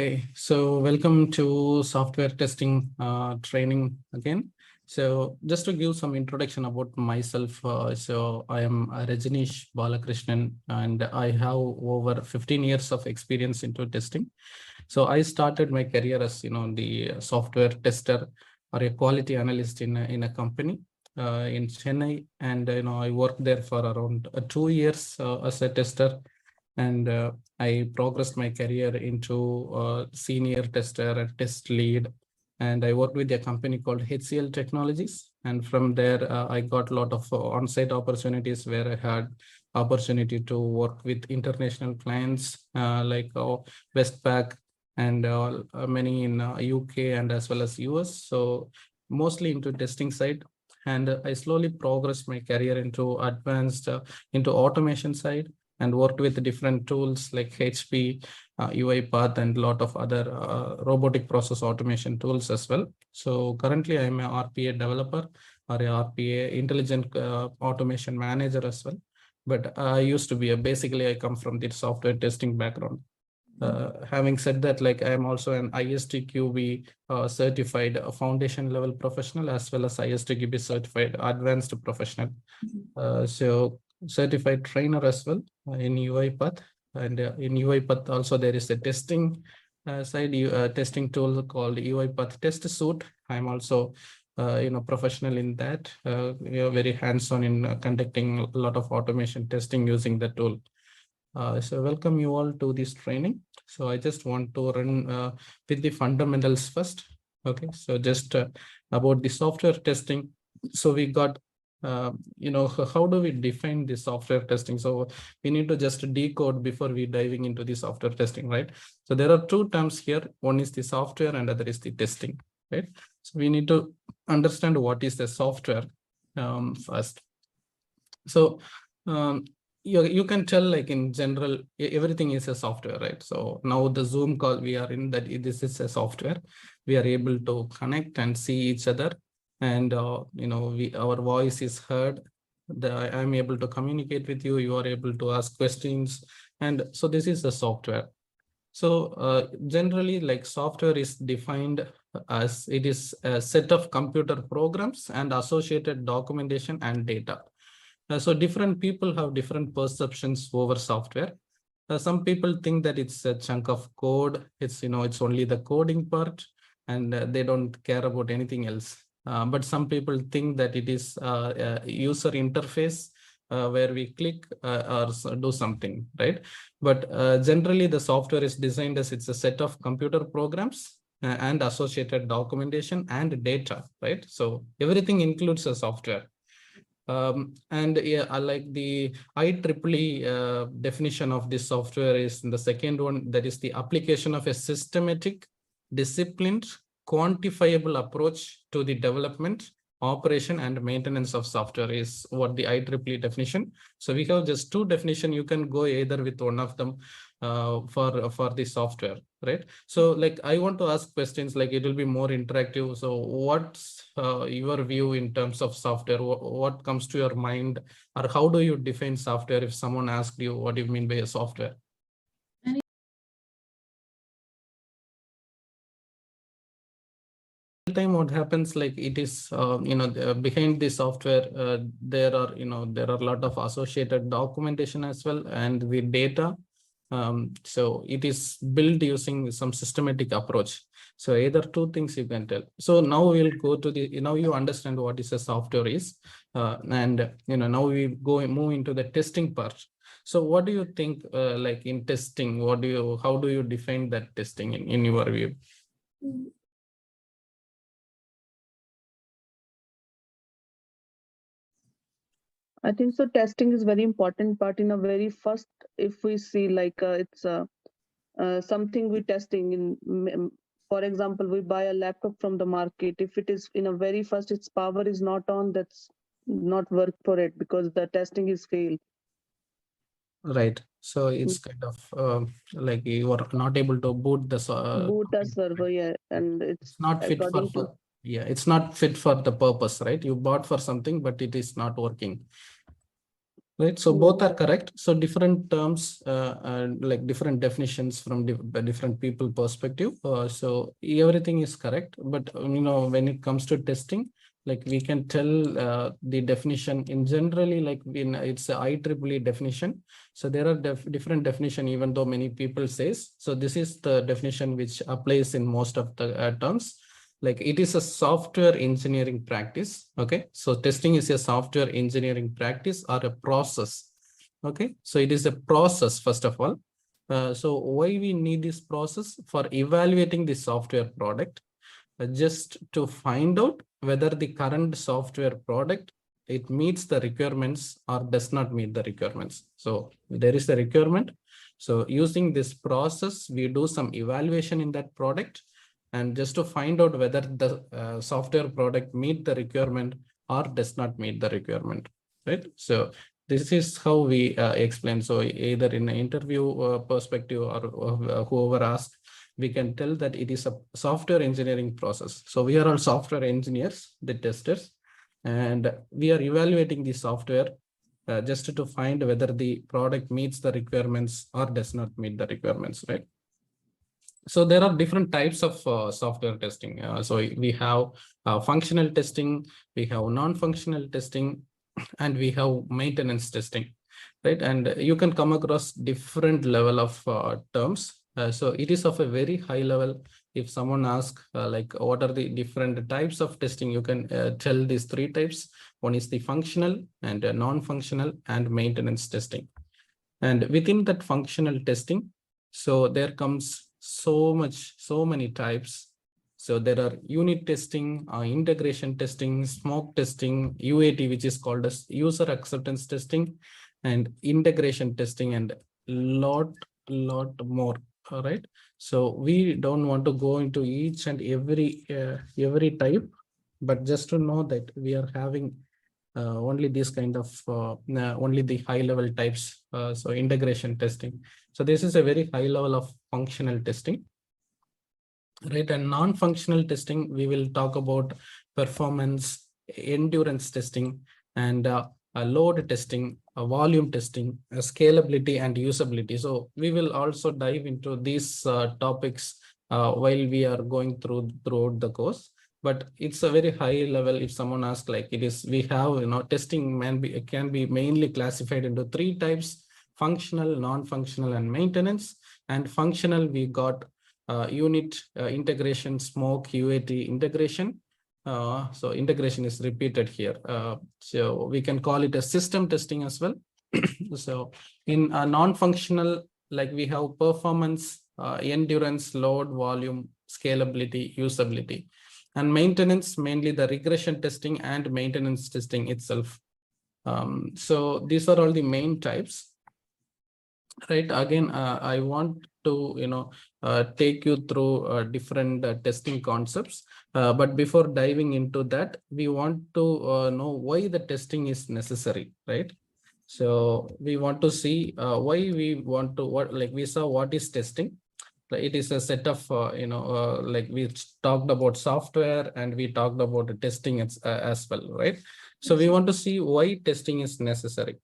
Okay, so welcome to software testing training again. So just to give some introduction about myself, so I am Rajneesh Balakrishnan, and I have over 15 years of experience into testing. So I started my career as the software tester or a quality analyst in a company in Chennai, and I worked there for around 2 years as a tester. And I progressed my career into senior tester and test lead. And I worked with a company called HCL Technologies. And from there, I got a lot of on-site opportunities where I had opportunity to work with international clients like Westpac and many in UK and as well as US. So mostly into testing side. And I slowly progressed my career into advanced, into automation side, and worked with different tools like HP, UiPath, and a lot of other robotic process automation tools as well. So currently I'm a RPA developer or a RPA intelligent automation manager as well. But I used to be basically I come from the software testing background. Having said that, like I am also an ISTQB certified foundation level professional as well as ISTQB certified advanced professional. So certified trainer as well in UiPath, and in UiPath also there is a testing side testing tool called UiPath Test Suite. I'm also professional in that. Very hands-on in conducting a lot of automation testing using the tool. So welcome you all to this training. So I just want to run with the fundamentals first. Okay, so just about the software testing. So we got how do we define the software testing? So we need to just decode before we diving into the software testing, right? So there are two terms here. One is the software and other is the testing, right? So we need to understand what is the software first. So you can tell, like in general, everything is a software, right? So now the Zoom call we are in, that this is a software. We are able to connect and see each other, and our voice is heard. I'm able to communicate with you. You are able to ask questions, and so this is the software. So generally, like software is defined as it is a set of computer programs and associated documentation and data. So different people have different perceptions over software. Some people think that it's a chunk of code. It's it's only the coding part, and they don't care about anything else. But some people think that it is a user interface where we click or do something, right? But generally, the software is designed as it's a set of computer programs and associated documentation and data, right? So everything includes a software. And yeah, I like the IEEE definition of this software is the second one, that is the application of a systematic, disciplined, quantifiable approach to the development, operation, and maintenance of software is what the IEEE definition. So we have just two definitions. You can go either with one of them for the software, right? So like I want to ask questions, like it will be more interactive. So what's your view in terms of software? What comes to your mind, or how do you define software if someone asked you what do you mean by a software? Time what happens, like it is behind the software there are there are a lot of associated documentation as well, and the data. So it is built using some systematic approach. So either two things you can tell. So now we'll go to the now you understand what is a software is, and now we move into the testing part. So what do you think, like in testing, how do you define that testing in your view? I think so. Testing is very important part in a very first. If we see like it's something we testing in. For example, we buy a laptop from the market. If it is in a very first, its power is not on. That's not work for it because the testing is failed. Right. So it's kind of like you are not able to boot the server, yeah, and it's not fit for yeah, it's not fit for the purpose, right? You bought for something, but it is not working. Right, so both are correct. So different terms, like different definitions from different people perspective. So everything is correct, but when it comes to testing, like we can tell the definition in generally, like it's a IEEE definition. So there are different definition, even though many people says. So this is the definition which applies in most of the terms. Like it is a software engineering practice. Okay, so testing is a software engineering practice or a process. Okay, so it is a process first of all. So why we need this process? For evaluating the software product, just to find out whether the current software product, it meets the requirements or does not meet the requirements. So there is a requirement. So using this process, we do some evaluation in that product, and just to find out whether the software product meet the requirement or does not meet the requirement, right? So this is how we explain. So either in an interview perspective or whoever asks, we can tell that it is a software engineering process. So we are all software engineers, the testers, and we are evaluating the software just to find whether the product meets the requirements or does not meet the requirements, right? So there are different types of software testing. So we have functional testing, we have non-functional testing, and we have maintenance testing, right? And you can come across different level of terms. So it is of a very high level. If someone asks like what are the different types of testing, you can tell these three types. One is the functional and non-functional and maintenance testing. And within that functional testing, so there comes so many types. So there are unit testing, integration testing, smoke testing, UAT, which is called as user acceptance testing, and integration testing, and lot more. All right. So we don't want to go into each and every type, but just to know that we are having only this kind of only the high level types. So integration testing. So this is a very high level of functional testing, right? And non-functional testing, we will talk about performance, endurance testing, and load testing, volume testing, scalability, and usability. So we will also dive into these topics while we are going throughout the course. But it's a very high level. If someone asks, like it is, we have, testing can be mainly classified into three types: functional, non-functional, and maintenance. And functional, we got unit integration, smoke, UAT integration. So integration is repeated here. So we can call it a system testing as well. So in non-functional, like we have performance, endurance, load, volume, scalability, usability. And maintenance, mainly the regression testing and maintenance testing itself. So these are all the main types, right? Again, I want to take you through different testing concepts, but before diving into that, we want to know why the testing is necessary, right? So we want to see why we want to, like we saw what is testing. It is a set of like we talked about software, and we talked about the testing as well, right? So we want to see why testing is necessary.